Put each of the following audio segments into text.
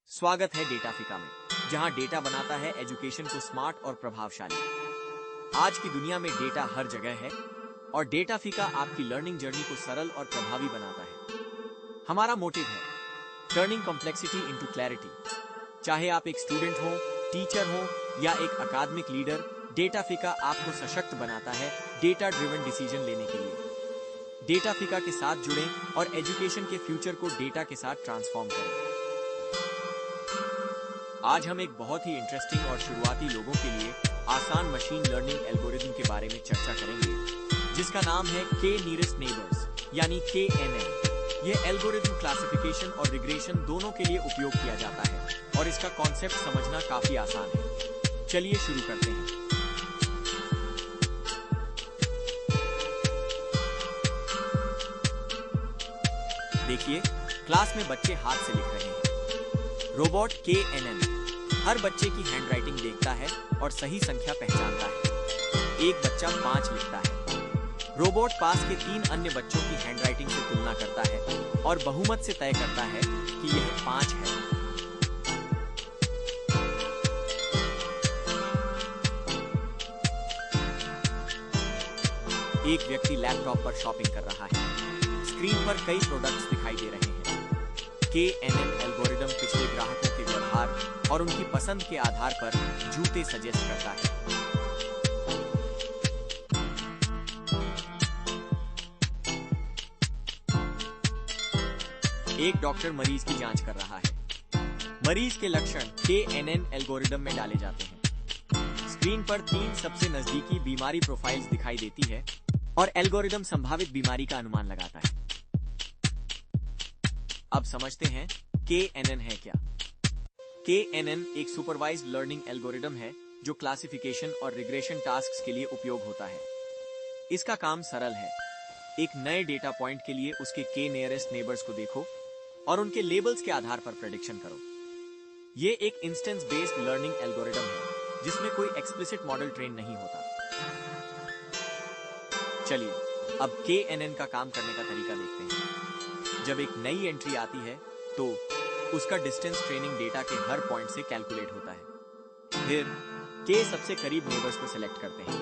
स्वागत है डेटाफिका में, जहां डेटा बनाता है एजुकेशन को स्मार्ट और प्रभावशाली। आज की दुनिया में डेटा हर जगह है और डेटाफिका आपकी लर्निंग जर्नी को सरल और प्रभावी बनाता है। हमारा मोटिव है टर्निंग कॉम्प्लेक्सिटी इनटू क्लैरिटी। चाहे आप एक स्टूडेंट हो, टीचर हो या एक अकादमिक लीडर, डेटाफिका आपको सशक्त बनाता है डेटा ड्रिवन डिसीजन लेने के लिए। डेटाफिका के साथ जुड़ें और एजुकेशन के फ्यूचर को डेटा के साथ ट्रांसफॉर्म करें। आज हम एक बहुत ही इंटरेस्टिंग और शुरुआती लोगों के लिए आसान मशीन लर्निंग एल्गोरिथम के बारे में चर्चा करेंगे, जिसका नाम है के नियरेस्ट नेबर्स यानी KNN। यह एल्गोरिथम क्लासिफिकेशन और रिग्रेशन दोनों के लिए उपयोग किया जाता है और इसका कॉन्सेप्ट समझना काफी आसान है। चलिए शुरू करते हैं। देखिए, क्लास में बच्चे हाथ से लिख रहे हैं। रोबोट KNN हर बच्चे की हैंडराइटिंग देखता है और सही संख्या पहचानता है। एक बच्चा 5 लिखता है। रोबोट पास के 3 अन्य बच्चों की हैंडराइटिंग से तुलना करता है और बहुमत से तय करता है कि यह 5 है। एक व्यक्ति लैपटॉप पर शॉपिंग कर रहा है। स्क्रीन पर कई प्रोडक्ट्स दिखाई दे रहे हैं। KNN एल्गोरिथम पिछले ग्राहकों के व्यवहार और उनकी पसंद के आधार पर जूते सजेस्ट करता है। एक डॉक्टर मरीज की जांच कर रहा है। मरीज के लक्षण KNN एल्गोरिथम में डाले जाते हैं। स्क्रीन पर 3 सबसे नजदीकी बीमारी प्रोफाइल्स दिखाई देती है और एल्गोरिथम संभावित बीमारी का अनुमान लगाता है। अब समझते हैं KNN है क्या। KNN एक सुपरवाइज्ड लर्निंग एल्गोरिथम है जो क्लासिफिकेशन और रिग्रेशन टास्क्स के लिए उपयोग होता है। इसका काम सरल है। एक नए डेटा पॉइंट के लिए उसके K नियरेस्ट नेबर्स को देखो और उनके लेबल्स के आधार पर प्रेडिक्शन करो। ये एक इंस्टेंस बेस्ड लर्निंग एल्गोरिथम है जिसमें कोई एक्सप्लिसिट मॉडल ट्रेन नहीं होता। चलिए अब KNN का काम करने का तरीका देखते हैं। जब एक नई एंट्री आती है तो उसका डिस्टेंस ट्रेनिंग डेटा के हर पॉइंट से कैलकुलेट होता है। फिर K सबसे करीब नेबर्स को सिलेक्ट करते हैं।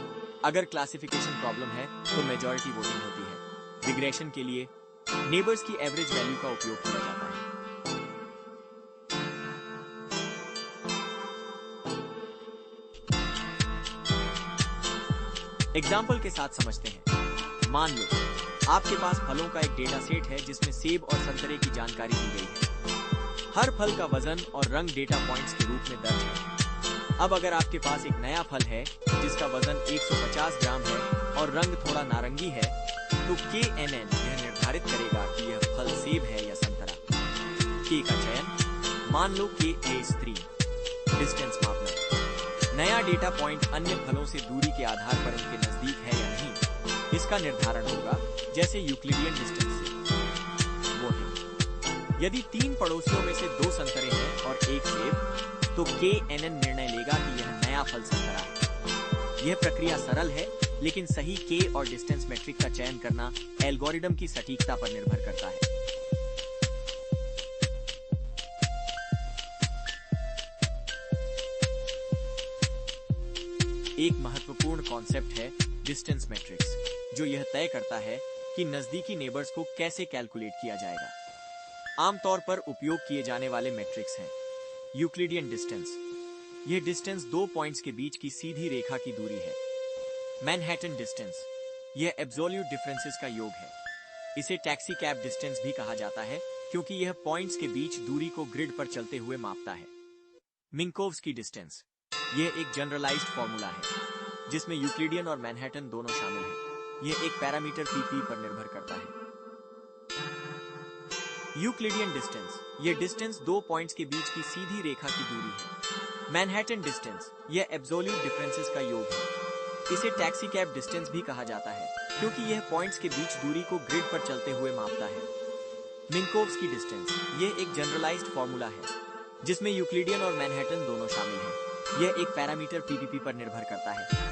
अगर क्लासिफिकेशन प्रॉब्लम है तो मेजॉरिटी वोटिंग होती है। रिग्रेशन के लिए नेबर्स की एवरेज वैल्यू का उपयोग किया जाता है। एग्जाम्पल के साथ समझते हैं। मान लो आपके पास फलों का एक डेटा सेट है जिसमें सेब और संतरे की जानकारी दी गई है। हर फल का वजन और रंग डेटा पॉइंट्स के रूप में दर्ज है। अब अगर आपके पास एक नया फल है जिसका वजन 150 ग्राम है और रंग थोड़ा नारंगी है, तो KNN यह निर्धारित करेगा कि यह फल सेब है या संतरा। K का चयन, मान लो K is 3। डिस्टेंस मापना, नया डेटा पॉइंट अन्य फलों से दूरी के आधार पर उनके नजदीक है या नहीं, इसका निर्धारण होगा, जैसे यूक्लिडियन डिस्टेंस से। वोटिंग, यदि 3 पड़ोसियों में से 2 संतरे हैं और 1 सेब, तो KNN निर्णय लेगा कि यह नया फल संतरा है। यह प्रक्रिया सरल है, लेकिन सही K और डिस्टेंस मेट्रिक का चयन करना एल्गोरिथम की सटीकता पर निर्भर करता है। एक महत्वपूर्ण कॉन्सेप्ट है डिस्टेंस मैट्रिक्स, जो यह तय करता है कि नजदीकी नेबर्स को कैसे कैलकुलेट किया जाएगा। आमतौर पर उपयोग किए जाने वाले मैट्रिक्स हैं यूक्लिडियन डिस्टेंस। यह डिस्टेंस 2 पॉइंट्स के बीच की सीधी रेखा की दूरी है। मैनहट्टन डिस्टेंस, यह एब्सोल्यूट डिफरेंसेस का योग है। इसे टैक्सी कैब डिस्टेंस भी कहा जाता है क्योंकि यह पॉइंट्स के बीच दूरी को ग्रिड पर चलते हुए मापता है। मिन्कोव्स्की डिस्टेंस, यह एक जनरलाइज्ड फॉर्मूला है जिसमें यूक्लिडियन और मैनहट्टन दोनों शामिल हैं। यह एक पैरामीटर PP पर निर्भर करता है। यूक्लिडियन डिस्टेंस, यह डिस्टेंस 2 पॉइंट्स के बीच की सीधी रेखा की दूरी है। मैनहट्टन डिस्टेंस, यह एब्सोल्यूट डिफरेंसेस का योग है। इसे टैक्सी कैब डिस्टेंस भी कहा जाता है क्योंकि यह पॉइंट्स के बीच दूरी को ग्रिड पर चलते हुए मापता है। मिन्कोव्स्की डिस्टेंस, यह एक जनरलाइज्ड फॉर्मूला है जिसमें यूक्लिडियन और मैनहट्टन दोनों शामिल हैं। यह एक पैरामीटर PP पर निर्भर करता है।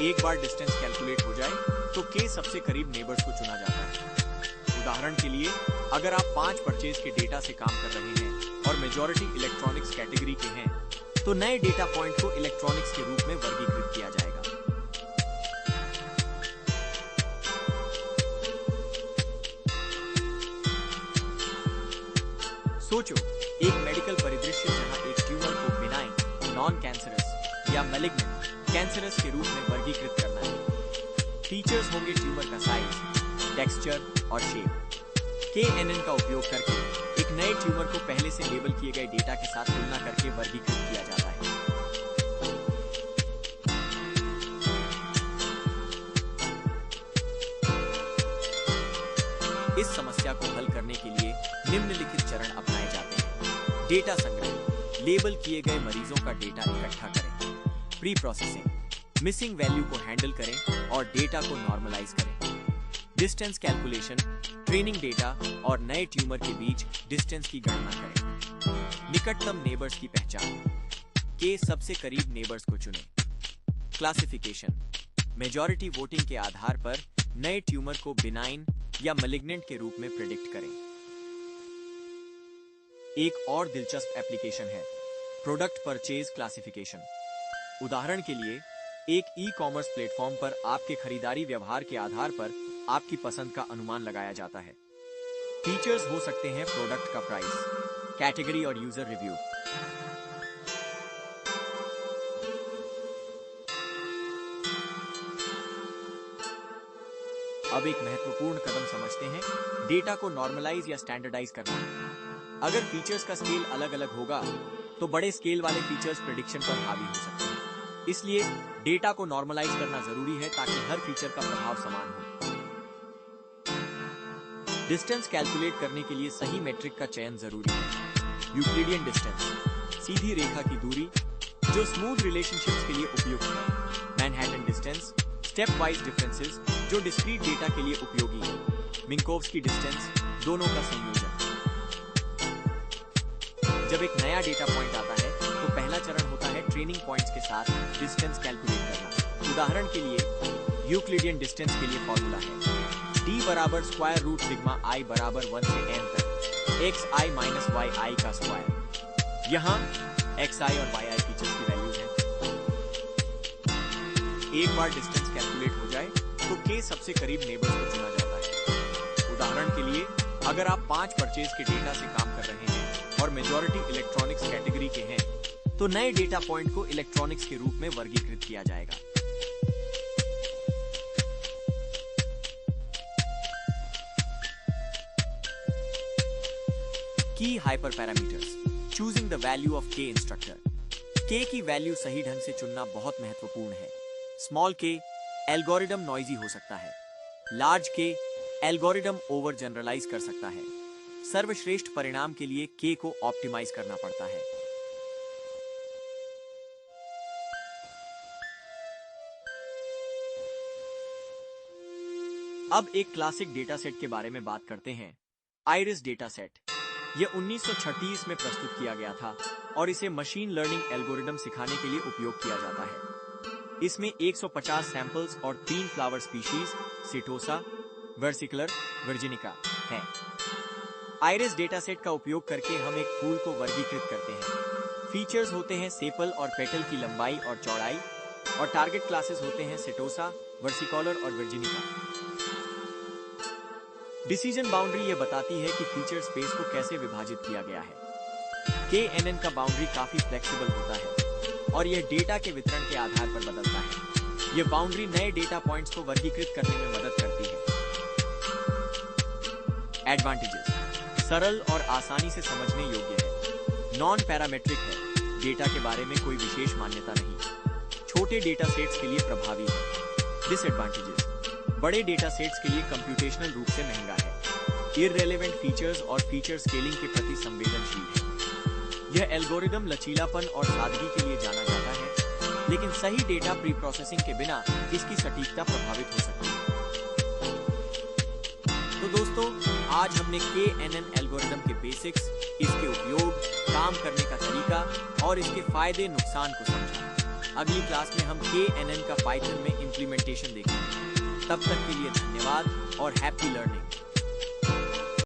एक बार डिस्टेंस कैलकुलेट हो जाए तो के सबसे करीब नेबर्स को चुना जाता है। उदाहरण के लिए, अगर आप 5 परचेज के डेटा से काम कर रहे हैं और मेजॉरिटी इलेक्ट्रॉनिक्स कैटेगरी के हैं, तो नए डेटा पॉइंट को इलेक्ट्रॉनिक्स के रूप में वर्गीकृत किया जाएगा। सोचो, एक मेडिकल परिदृश्य जहां एक ट्यूमर को बिनाइन, नॉन कैंसरस या मैलिग्नेंट, कैंसरस के रूप में वर्गीकृत करना है। फीचर्स होंगे ट्यूमर का साइज, टेक्सचर और शेप। KNN का उपयोग करके एक नए ट्यूमर को पहले से लेबल किए गए डेटा के साथ तुलना करके वर्गीकृत किया जाता है। इस समस्या को हल करने के लिए निम्नलिखित चरण अपनाए जाते हैं। डेटा संग्रह, लेबल किए गए मरीजों का डेटा इकट्ठा करें। प्री प्रोसेसिंग, मिसिंग वैल्यू को हैंडल करें और डेटा को नॉर्मलाइज करें। डिस्टेंस कैलकुलेशन, ट्रेनिंग डेटा और नए ट्यूमर के बीच डिस्टेंस की गणना करें। निकटतम नेबर्स की पहचान, के सबसे करीब नेबर्स को चुनें। क्लासिफिकेशन, मेजॉरिटी वोटिंग के आधार पर नए ट्यूमर को बिनाइन या मैलिग्नेंट के रूप में प्रेडिक्ट करें। एक और दिलचस्प एप्लीकेशन है प्रोडक्ट परचेज क्लासिफिकेशन। उदाहरण के लिए, एक ई-कॉमर्स प्लेटफॉर्म पर आपके खरीदारी व्यवहार के आधार पर आपकी पसंद का अनुमान लगाया जाता है। फीचर्स हो सकते हैं प्रोडक्ट का प्राइस, कैटेगरी और यूजर रिव्यू। अब एक महत्वपूर्ण कदम समझते हैं, डेटा को नॉर्मलाइज या स्टैंडर्डाइज करना। अगर फीचर्स का स्केल अलग अलग होगा, तो बड़े स्केल वाले फीचर्स प्रेडिक्शन पर हावी हो सकते हैं। इसलिए डेटा को नॉर्मलाइज करना जरूरी है ताकि हर फीचर का प्रभाव समान हो। डिस्टेंस कैलकुलेट करने के लिए सही मेट्रिक का चयन जरूरी है। यूक्लिडियन डिस्टेंस, सीधी रेखा की दूरी जो स्मूथ रिलेशनशिप्स के लिए उपयुक्त है। Manhattan distance, step wise differences जो डिस्क्रीट डेटा के लिए उपयोगी है। मिन्कोव्स्की डिस्टेंस, दोनों का संयोजन। जब एक नया डेटा पॉइंट आता है, तो पहला चरण होता है ट्रेनिंग पॉइंट्स के साथ डिस्टेंस कैलकुलेट करना। उदाहरण के लिए, यूक्लिडियन डिस्टेंस के लिए फॉर्मूला है d बराबर स्क्वायर रूट सिग्मा i बराबर 1 से n तक xi माइनस yi का स्क्वायर। यहाँ xi और yi फीचर्स की वैल्यूज हैं। एक बार डिस्टेंस कैलकुलेट हो जाए, तो k सबसे करीब नेबर्स को चुना जाता है। उदाहरण के लिए, अगर आप 5 परचेज के डेटा से काम कर रहे हैं और मेजॉरिटी इलेक्ट्रॉनिक्स कैटेगरी के हैं, तो नए डेटा पॉइंट को इलेक्ट्रॉनिक्स के रूप में वर्गीकृत किया जाएगा। की hyper parameters, choosing the value of के इंस्ट्रक्टर। के की वैल्यू सही ढंग से चुनना बहुत महत्वपूर्ण है। स्मॉल के एल्गोरिदम नॉइजी हो सकता है। लार्ज के एल्गोरिदम ओवर जनरलाइज कर सकता है। सर्वश्रेष्ठ परिणाम के लिए के को ऑप्टिमाइज करना पड़ता है। अब एक क्लासिक डेटा सेट के बारे में बात करते हैं, आइरिस डेटा सेट। यह 1936 में प्रस्तुत किया गया था और इसे मशीन लर्निंग एल्गोरिदम सिखाने के लिए उपयोग किया जाता है। इसमें 150 सैंपल्स और 3 फ्लावर स्पीशीज, सिटोसा, वर्सिकुलर, वर्जिनिका हैं। आइरिस डेटा सेट का उपयोग करके हम एक फूल को वर्गीकृत करते हैं। फीचर्स होते हैं सेपल और पेटल की लंबाई और चौड़ाई, और टारगेट क्लासेस होते हैं सिटोसा, वर्सिकोलर और वर्जिनिका। डिसीजन बाउंड्री यह बताती है कि फीचर स्पेस को कैसे विभाजित किया गया है। KNN का बाउंड्री काफी फ्लेक्सिबल होता है और यह डेटा के वितरण के आधार पर बदलता है। यह बाउंड्री नए डेटा पॉइंट्स को वर्गीकृत करने में मदद करती है। एडवांटेजेस, सरल और आसानी से समझने योग्य है। नॉन पैरामेट्रिक है, डेटा के बारे में कोई विशेष मान्यता नहीं। छोटे डेटा सेट्स के लिए प्रभावी है। डिसएडवांटेजेस, बड़े डेटा सेट्स के लिए कंप्यूटेशनल रूप से महंगा है। इररेलेवेंट फीचर्स और फीचर स्केलिंग के प्रति संवेदनशील है। यह एल्गोरिदम लचीलापन और सादगी के लिए जाना जाता है, लेकिन सही डेटा प्री प्रोसेसिंग के बिना इसकी सटीकता प्रभावित हो सकती है। तो दोस्तों, आज हमने KNN एल्गोरिदम के बेसिक्स, इसके उपयोग, काम करने का तरीका और इसके फायदे नुकसान को समझा। अगली क्लास में हम KNN का पाइथन में इम्प्लीमेंटेशन देखेंगे। तब तक के लिए धन्यवाद और हैप्पी लर्निंग।